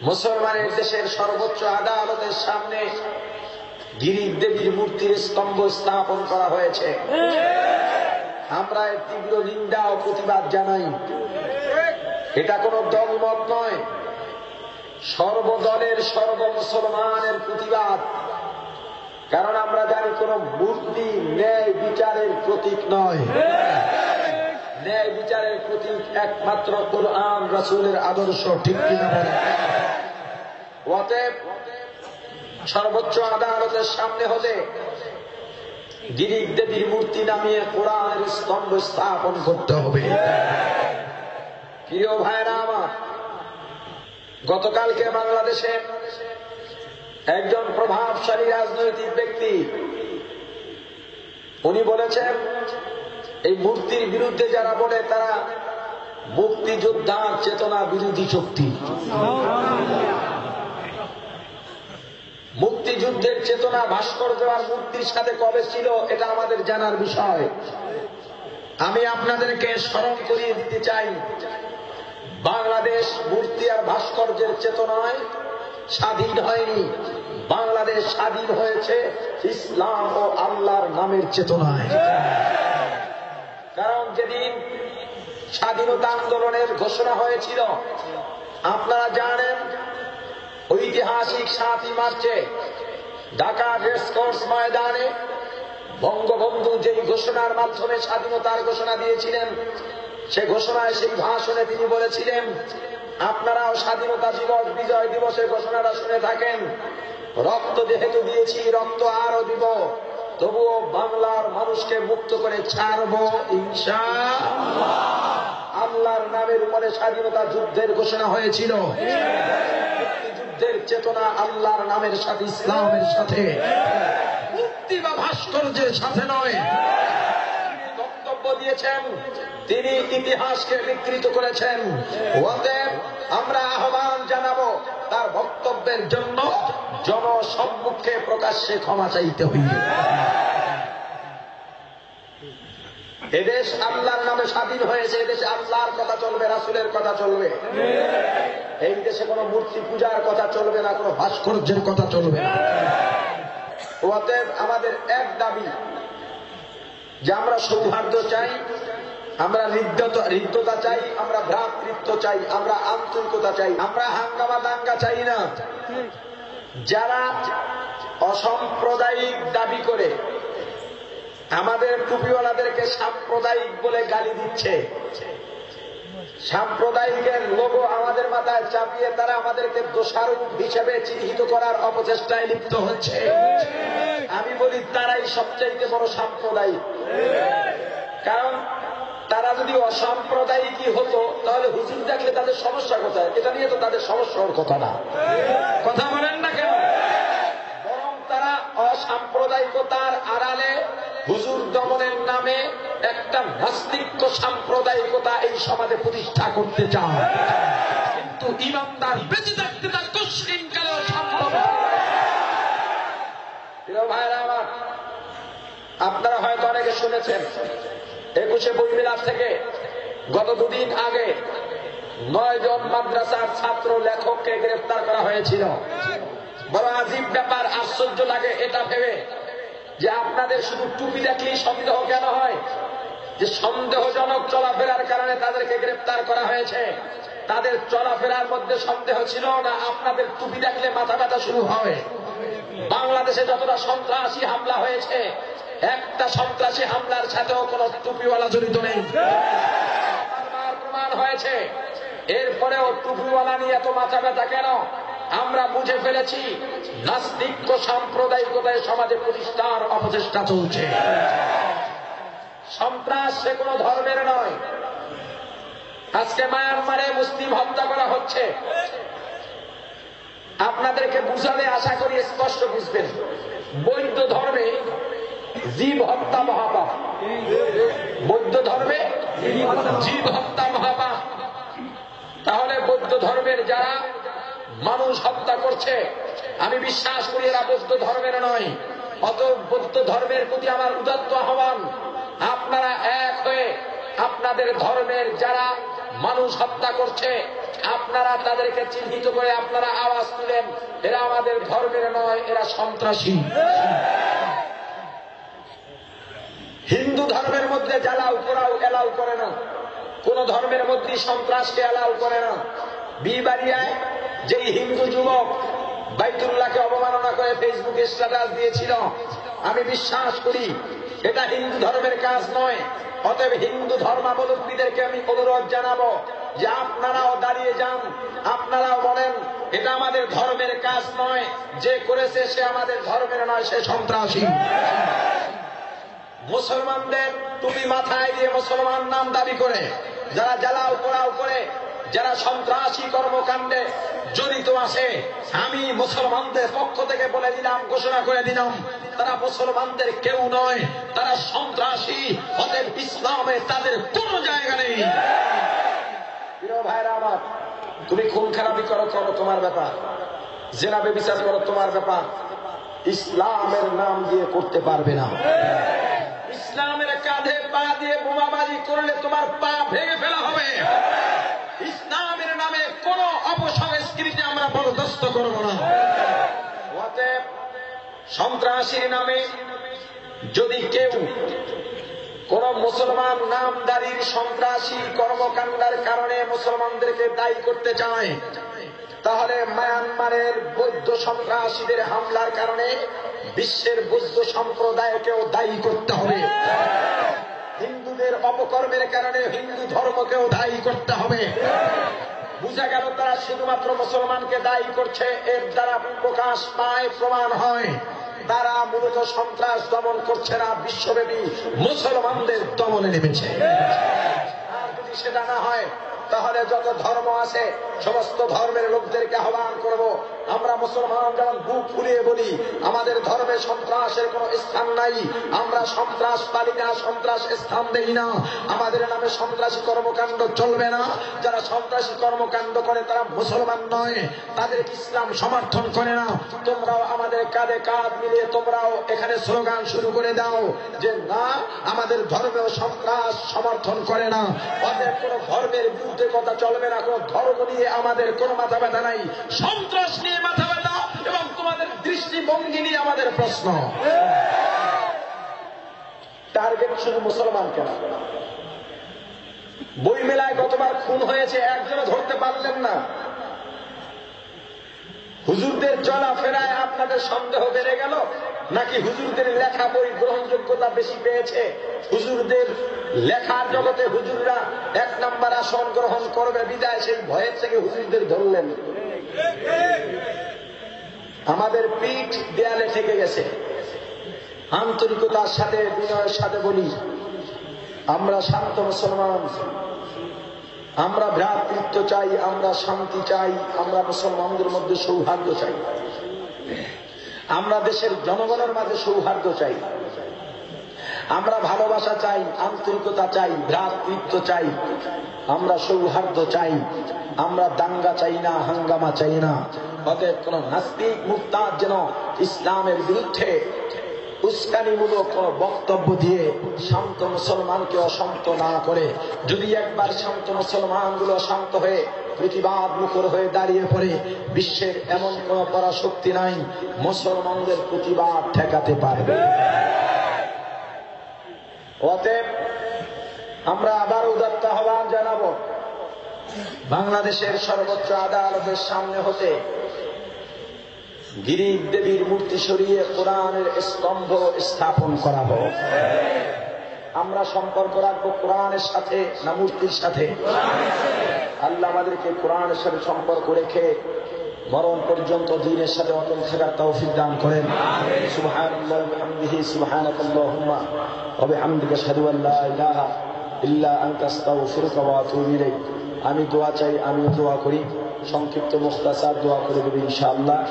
মুসলমানের দেশের সর্বোচ্চ আদালতের সামনে গিরিশ দেবীর মূর্তির স্তম্ভ স্থাপন করা হয়েছে। আমরা এর তীব্র নিন্দা ও প্রতিবাদ জানাই। এটা কোনো দলমত নয়, সর্বদলের সর্ব মুসলমানের প্রতিবাদ। কারণ আমরা জানি কোন মূর্তি ন্যায় বিচারের প্রতীক নয়। ন্যায় বিচারের প্রতীক একমাত্র কোরআন রাসূলের আদর্শ, ঠিক কিনা বলেন? অতএব সর্বোচ্চ আদালতের সামনে হতে গিরিশ দেবীর মূর্তি নামিয়ে কোরআনের স্তম্ভ স্থাপন করতে হবে। প্রিয় ভাইরা আমার, গতকালকে বাংলাদেশে একজন প্রভাবশালী রাজনৈতিক ব্যক্তি উনি বলেছেন এই মূর্তির বিরুদ্ধে যারা বলে তারা মুক্তিযোদ্ধার চেতনা বিরোধী শক্তি। মুক্তিযুদ্ধের চেতনা ভাস্কর্য আর মূর্তির সাথে কবে ছিল এটা আমাদের জানার বিষয়। আমি আপনাদেরকে স্মরণ করিয়ে দিতে চাই, বাংলাদেশ মূর্তি আর ভাস্কর্যের চেতনায় স্বাধীন হয়নি। বাংলাদেশ স্বাধীন হয়েছে ইসলাম ও আল্লাহর নামের চেতনায়। কারণ যেদিন স্বাধীনতা আন্দোলনের ঘোষণা হয়েছিল, আপনারা জানেন ঐতিহাসিক 7ই মার্চে ঢাকা রেসকোর্স ময়দানে বঙ্গবন্ধু যেই ঘোষণার মাধ্যমে স্বাধীনতার ঘোষণা দিয়েছিলেন, সে ঘোষণায় সেই ভাষণে তিনি বলেছিলেন, আপনারাও স্বাধীনতা দিবস বিজয় দিবসের ঘোষণাটা শুনে থাকেন, রক্ত যেহেতু দিয়েছি রক্ত আরো দিব, তবুও বাংলার মানুষকে মুক্ত করে ছাড়ব ইনশাআল্লাহ। আল্লাহর নামের উপরে স্বাধীনতা যুদ্ধের ঘোষণা হয়েছিল। মুক্তিযুদ্ধের চেতনা আল্লাহর নামের সাথে, ইসলামের সাথে, মুক্তি বা ভাস্কর্যের সাথে নয়। বক্তব্য দিয়েছেন, তিনি ইতিহাসকে বিকৃত করেছেন। অতএব আমরা আহ্বান জানাবো তার বক্তব্যের জন্য জনসম্মুখে প্রকাশ্যে ক্ষমা চাইতে হইবে। এদেশ আল্লাহর নামে স্বাধীন হয়েছে, এদেশে আল্লাহর কথা চলবে, রাসূলের কথা চলবে। এই দেশে কোনো মূর্তি পূজার কথা চলবে না, কোনো ভাস্কর্যের কথা চলবে না। অতএব আমাদের এক দাবি যে আমরা সৌহার্দ্য চাই, আমরা হৃদ্যতা চাই, আমরা ভ্রাতৃত্ব চাই, আমরা আন্তরিকতা চাই, আমরা হাঙ্গামা দাঙ্গা চাই না। যারা অসাম্প্রদায়িক দাবি করে আমাদের টুপিওয়ালাদেরকে সাম্প্রদায়িক বলে গালি দিচ্ছে, সাম্প্রদায়িকের লোগো আমাদের মাথায় চাপিয়ে তারা আমাদেরকে দোষারোপ হিসেবে চিহ্নিত করার অপচেষ্টায় লিপ্ত হচ্ছে, আমি বলি তারাই সবচাইতে বড় সাম্প্রদায়িক। কারণ তারা যদি অসাম্প্রদায়িকই হতো তাহলে হুজুর দেখলে তাদের সমস্যা কোথায়? এটা নিয়ে তো তাদের সমস্যা হওয়ার কথা না। কথা বলেন না কেন? বরং তারা অসাম্প্রদায়িকতার আড়ালে হুজুর দমনের নামে একটা নাস্তিক্য সাম্প্রদায়িকতা এই সমাজে প্রতিষ্ঠা করতে চায়। কিন্তু ইমানদার বেঁচে থাকতে তার দুশ্চিন্তাও সম্ভব। ভাইরা আমার, আপনারা হয়তো অনেকে শুনেছেন 21শে বই মিলাদ থেকে গত দুদিন আগে 9 জন মাদ্রাসার ছাত্র লেখককে গ্রেফতার করা হয়েছিল। বড় আজীব ব্যাপার, আশ্চর্য লাগে এটা ভেবে যে আপনাদের শুধু টুপি দেখলেই সন্দেহ কেন হয়? যে সন্দেহজনক চলাফেরার কারণে তাদেরকে গ্রেফতার করা হয়েছে। তাদের চলাফেরার মধ্যে সন্দেহ ছিল না, আপনাদের টুপি দেখলে মাথা ব্যথা শুরু হয়। বাংলাদেশে যতটা সন্ত্রাসী হামলা হয়েছে, একটা সন্ত্রাসী হামলার সাথেও কোন টুপিওয়ালা জড়িত নেই। প্রমাণ হয়েছে। এরপরেও টুপিওয়ালা নিয়ে এত মাথা ব্যথা কেন? আমরা বুঝে ফেলেছি নাস্তিক্য সাম্প্রদায়িকতায় সমাজে প্রতিষ্ঠার অপচেষ্টা চলছে। সন্ত্রাস সে কোন ধর্মের নয়। আজকে মায়ানমারে মুসলিম হত্যা করা হচ্ছে, আপনাদেরকে বুঝালে আশা করি স্পষ্ট বুঝবেন। বৌদ্ধ ধর্মে জীব হত্যা মহাপাপ, বৌদ্ধ ধর্মে জীব হত্যা মহাপাপ। তাহলে বৌদ্ধ ধর্মের যারা মানুষ হত্যা করছে, আমি বিশ্বাস করি এরা বৌদ্ধ ধর্মের নয়। অত বৌদ্ধ ধর্মের প্রতি আমার উদাত্ত আহ্বান, আপনারা এক হয়ে আপনাদের ধর্মের যারা মানুষ হত্যা করছে আপনারা তাদেরকে চিহ্নিত করে আপনারা আওয়াজ তুলেন, এরা আমাদের ধর্মের নয়, এরা সন্ত্রাসী। হিন্দু ধর্মের মধ্যে জ্বালাও পোড়াও এলাও করে না, কোন ধর্মের মধ্যে সন্ত্রাসকে এলাও করে না। বিবাড়িয়ায় যেই হিন্দু যুবক বাইতুল্লাহকে অবমাননা করে ফেসবুকে স্ট্যাটাস দিয়েছিল, আমি বিশ্বাস করি এটা হিন্দু ধর্মের কাজ নয়। অতএব হিন্দু ধর্মাবলম্বীদেরকে আমি অনুরোধ জানাবো যে আপনারাও দাঁড়িয়ে যান, আপনারাও বলেন এটা আমাদের ধর্মের কাজ নয়, যে করেছে সে আমাদের ধর্মের নয়, সে সন্ত্রাসী। মুসলমানদের টুপি মাথায় দিয়ে মুসলমান নাম দাবি করে যারা জ্বালাও পোড়াও করে, যারা সন্ত্রাসী কর্মকাণ্ডে জড়িত আছে, আমি মুসলমানদের পক্ষ থেকে বলে দিলাম, ঘোষণা করে দিলাম, তারা মুসলমানদের কেউ নয়, তারা সন্ত্রাসী। অতএব ইসলামে তাদের কোন জায়গা নেই। প্রিয় ভাইরা আমার, তুমি খুন খারাপি করো তোমার ব্যাপার, জেনা ব্যভিচার করো তোমার ব্যাপার, ইসলামের নাম দিয়ে করতে পারবে না। ইসলামের কাঁধে পা দিয়ে বোমাবাজি করলে তোমার পা ভেঙে ফেলা হবে। ইসলামের নামে কোন অপসংস্কৃতি আমরা বরদাস্ত করব না। অতএব সন্ত্রাসীর নামে যদি কেউ কোন মুসলমান নামদারির সন্ত্রাসী কর্মকাণ্ডের কারণে মুসলমানদেরকে দায়ী করতে চায়, তাহলে মায়ানমারের বৌদ্ধ সন্ত্রাসীদের হামলার কারণে বিশ্বের বৌদ্ধ সম্প্রদায়কেও দায়ী করতে হবে। হিন্দুদের অপকর্মের কারণে হিন্দু ধর্মকেও দায়ী করতে হবে। বুঝা গেল তারা শুধুমাত্র মুসলমানকে দায়ী করছে, এর দ্বারা প্রকাশ পায়, প্রমাণ হয় তারা মূলত সন্ত্রাস দমন করছে না, বিশ্বব্যাপী মুসলমানদের দমনে নেমেছে। আর যদি সেটা না হয়, তাহলে যত ধর্ম আছে সমস্ত ধর্মের লোকদেরকে আহ্বান করব, আমরা মুসলমান যেমন বুক ফুলিয়ে বলি আমাদের ধর্মে সন্ত্রাসের কোন স্থান নাই, আমরা সন্ত্রাস পালি না, সন্ত্রাস স্থান দেই না, আমাদের নামে সন্ত্রাসী কর্মকাণ্ড চলবে না। যারা সন্ত্রাসী কর্মকাণ্ড করে তারা মুসলমান নয়, তাদের ইসলাম সমর্থন করে না। তোমরাও আমাদের কাঁধে কাঁধ মিলিয়ে তোমরাও এখানে স্লোগান শুরু করে দাও যে না, আমাদের ধর্মেও সন্ত্রাস সমর্থন করে না। অতএব কোন ধর্মের বিরুদ্ধে কথা চলবে না, কোন ধর্ম নিয়ে আমাদের কোন মাথা ব্যথা নাই, সন্ত্রাস নিয়ে মাথা ব্যথা এবং তোমাদের দৃষ্টিভঙ্গি নিয়ে আমাদের প্রশ্ন। টার্গেট শুধু মুসলমান কেন? বই মেলায় গতবার খুন হয়েছে, একজনও ধরতে পারলেন না। হুজুরদের চলাফেরায় আপনাদের সন্দেহ বেড়ে গেল, নাকি হুজুরদের লেখা বই গ্রহণযোগ্যতা বেশি পেয়েছে? হুজুরদের লেখার জগতে হুজুররা 1 নম্বর আসন গ্রহণ করবে বিদায়, সেই ভয়ের থেকে হুজুরদের ধরলেন। আমাদের পিঠ দেয়ালে থেকে গেছে। আন্তরিকতার সাথে বিনয়ের সাথে বলি, আমরা শান্ত মুসলমান, আমরা ভ্রাতৃত্ব চাই, আমরা শান্তি চাই, আমরা মুসলমানদের মধ্যে সৌহার্দ্য চাই, আমরা দেশের জনগণের মাঝে সৌহার্দ্য চাই, আমরা ভালোবাসা চাই, আন্তরিকতা চাই, ভ্রাতৃত্ব চাই, আমরা সৌহার্দ্য চাই, আমরা দাঙ্গা চাই না, হাঙ্গামা চাই না। অতএব কোন নাস্তিক মুরতাদ যেন ইসলামের বিরুদ্ধে উস্কানিমূলক কোন বক্তব্য দিয়ে শান্ত মুসলমানকে অশান্ত না করে। যদি একবার শান্ত মুসলমানগুলো শান্ত হয়ে প্রতিবাদ মুখর হয়ে দাঁড়িয়ে পড়ে, বিশ্বের এমন কোন পরাশক্তি নাই মুসলমানদের প্রতিবাদ ঠেকাতে পারবে। অতএব আমরা আবার উদাত্ত আহ্বান জানাবো, বাংলাদেশের সর্বোচ্চ আদালতের সামনে হতে গিরিশ দেবীর মূর্তি সরিয়ে কোরআনের স্তম্ভ স্থাপন করা হোক। আমরা সম্পর্ক রাখবো কোরআনের সাথে না মূর্তির সাথে? আল্লাহ আমাদেরকে কোরআনের সাথে সম্পর্ক রেখে মরণ পর্যন্ত দ্বীনের সাথে অটল থাকার তৌফিক দান করেন। সুবহানাল্লাহি ওয়া বিহামদিহি, সুবহানাকাল্লাহুম্মা ওয়া বিহামদিকা আশহাদু আল লা ইলাহা ইল্লা আনতা আস্তাগফিরুকা ওয়া আতুবু ইলাইক। আমি দোয়া চাই, আমিও দোয়া করি, সংক্ষিপ্ত মুখতাসার দোয়া করে দেব ইনশাআল্লাহ।